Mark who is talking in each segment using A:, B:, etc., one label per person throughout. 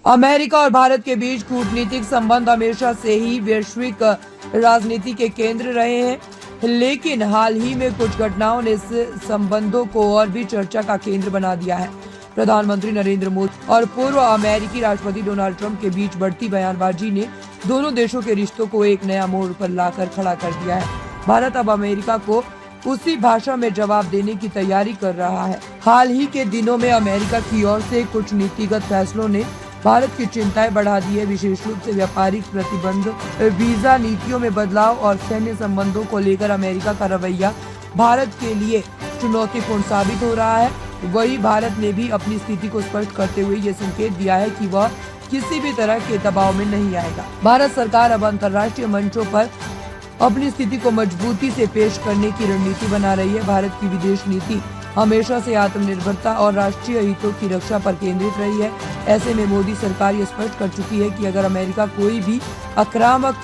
A: America और भारत के बीच कूटनीतिक संबंध हमेशा से ही वैश्विक राजनीति के केंद्र रहे हैं, लेकिन हाल ही में कुछ घटनाओं ने इस संबंधों को और भी चर्चा का केंद्र बना दिया है। प्रधानमंत्री नरेंद्र मोदी और पूर्व अमेरिकी राष्ट्रपति डोनाल्ड ट्रंप के बीच बढ़ती बयानबाजी ने दोनों देशों के रिश्तों को एक नया मोड़ पर लाकर खड़ा कर दिया है। भारत अब अमेरिका को उसी भाषा में जवाब देने की तैयारी कर रहा है। हाल ही के दिनों में अमेरिका की ओर से कुछ नीतिगत फैसलों ने भारत की चिंताएं बढ़ा दी है। विशेष रूप से व्यापारिक प्रतिबंध, वीजा नीतियों में बदलाव और सैन्य संबंधों को लेकर अमेरिका का रवैया भारत के लिए चुनौतीपूर्ण साबित हो रहा है। वही भारत ने भी अपनी स्थिति को स्पष्ट करते हुए ये संकेत दिया है कि वह किसी भी तरह के दबाव में नहीं आएगा। भारत सरकार अब अंतर्राष्ट्रीय मंचों पर अपनी स्थिति को मजबूती से पेश करने की रणनीति बना रही है। भारत की विदेश नीति हमेशा से आत्मनिर्भरता और राष्ट्रीय हितों की रक्षा पर केंद्रित रही है। ऐसे में मोदी सरकार ये स्पष्ट कर चुकी है कि अगर अमेरिका कोई भी आक्रामक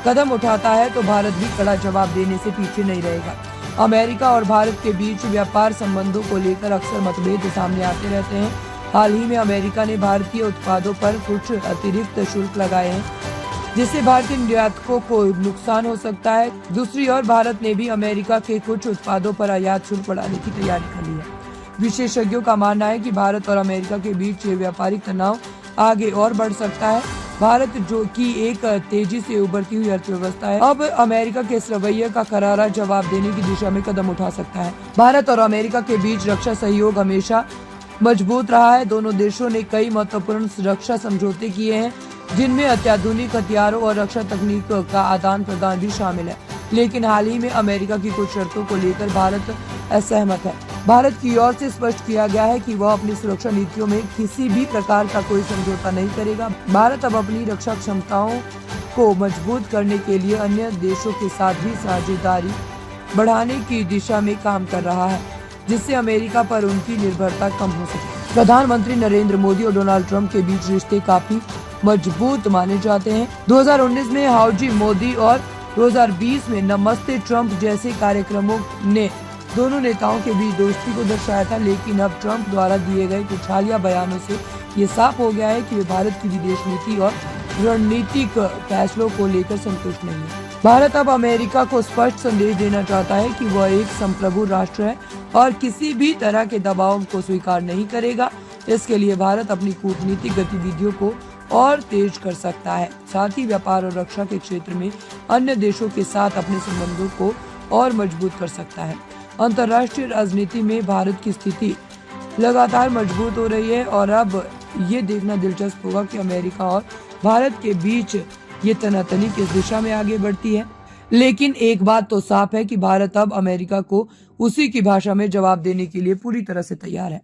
A: कदम उठाता है तो भारत भी कड़ा जवाब देने से पीछे नहीं रहेगा। अमेरिका और भारत के बीच व्यापार संबंधों को लेकर अक्सर मतभेद सामने आते रहते हैं। हाल ही में अमेरिका ने भारतीय उत्पादों पर कुछ अतिरिक्त शुल्क लगाए हैं, जिससे भारतीय निर्यातकों को नुकसान हो सकता है। दूसरी ओर भारत ने भी अमेरिका के कुछ उत्पादों पर आयात शुल्क बढ़ाने की तैयारी कर ली है। विशेषज्ञों का मानना है कि भारत और अमेरिका के बीच ये व्यापारिक तनाव आगे और बढ़ सकता है। भारत जो कि एक तेजी से उभरती हुई अर्थव्यवस्था है, अब अमेरिका के इस रवैये का करारा जवाब देने की दिशा में कदम उठा सकता है। भारत और अमेरिका के बीच रक्षा सहयोग हमेशा मजबूत रहा है। दोनों देशों ने कई महत्वपूर्ण रक्षा समझौते किए हैं, जिनमें अत्याधुनिक हथियारों और रक्षा तकनीक का आदान प्रदान भी शामिल है। लेकिन हाल ही में अमेरिका की कुछ शर्तों को लेकर भारत असहमत है। भारत की ओर से स्पष्ट किया गया है कि वह अपनी सुरक्षा नीतियों में किसी भी प्रकार का कोई समझौता नहीं करेगा। भारत अब अपनी रक्षा क्षमताओं को मजबूत करने के लिए अन्य देशों के साथ भी साझेदारी बढ़ाने की दिशा में काम कर रहा है, जिससे अमेरिका पर उनकी निर्भरता कम हो सके। प्रधानमंत्री नरेंद्र मोदी और डोनाल्ड ट्रंप के बीच रिश्ते काफी मजबूत माने जाते हैं। 2019 में हाउजी मोदी और 2020 में नमस्ते ट्रंप जैसे कार्यक्रमों ने दोनों नेताओं के बीच दोस्ती को दर्शाया था, लेकिन अब ट्रंप द्वारा दिए गए कुछ हालिया बयानों से ये साफ हो गया है कि वे भारत की विदेश नीति और रणनीतिक फैसलों को लेकर संतुष्ट नहीं है। भारत अब अमेरिका को स्पष्ट संदेश देना चाहता है कि वह एक संप्रभु राष्ट्र है और किसी भी तरह के दबाव को स्वीकार नहीं करेगा। इसके लिए भारत अपनी कूटनीतिक गतिविधियों को और तेज कर सकता है, साथ ही व्यापार और रक्षा के क्षेत्र में अन्य देशों के साथ अपने संबंधों को और मजबूत कर सकता है। अंतर्राष्ट्रीय राजनीति में भारत की स्थिति लगातार मजबूत हो रही है और अब ये देखना दिलचस्प होगा कि अमेरिका और भारत के बीच ये तनातनी किस दिशा में आगे बढ़ती है। लेकिन एक बात तो साफ है कि भारत अब अमेरिका को उसी की भाषा में जवाब देने के लिए पूरी तरह से तैयार है।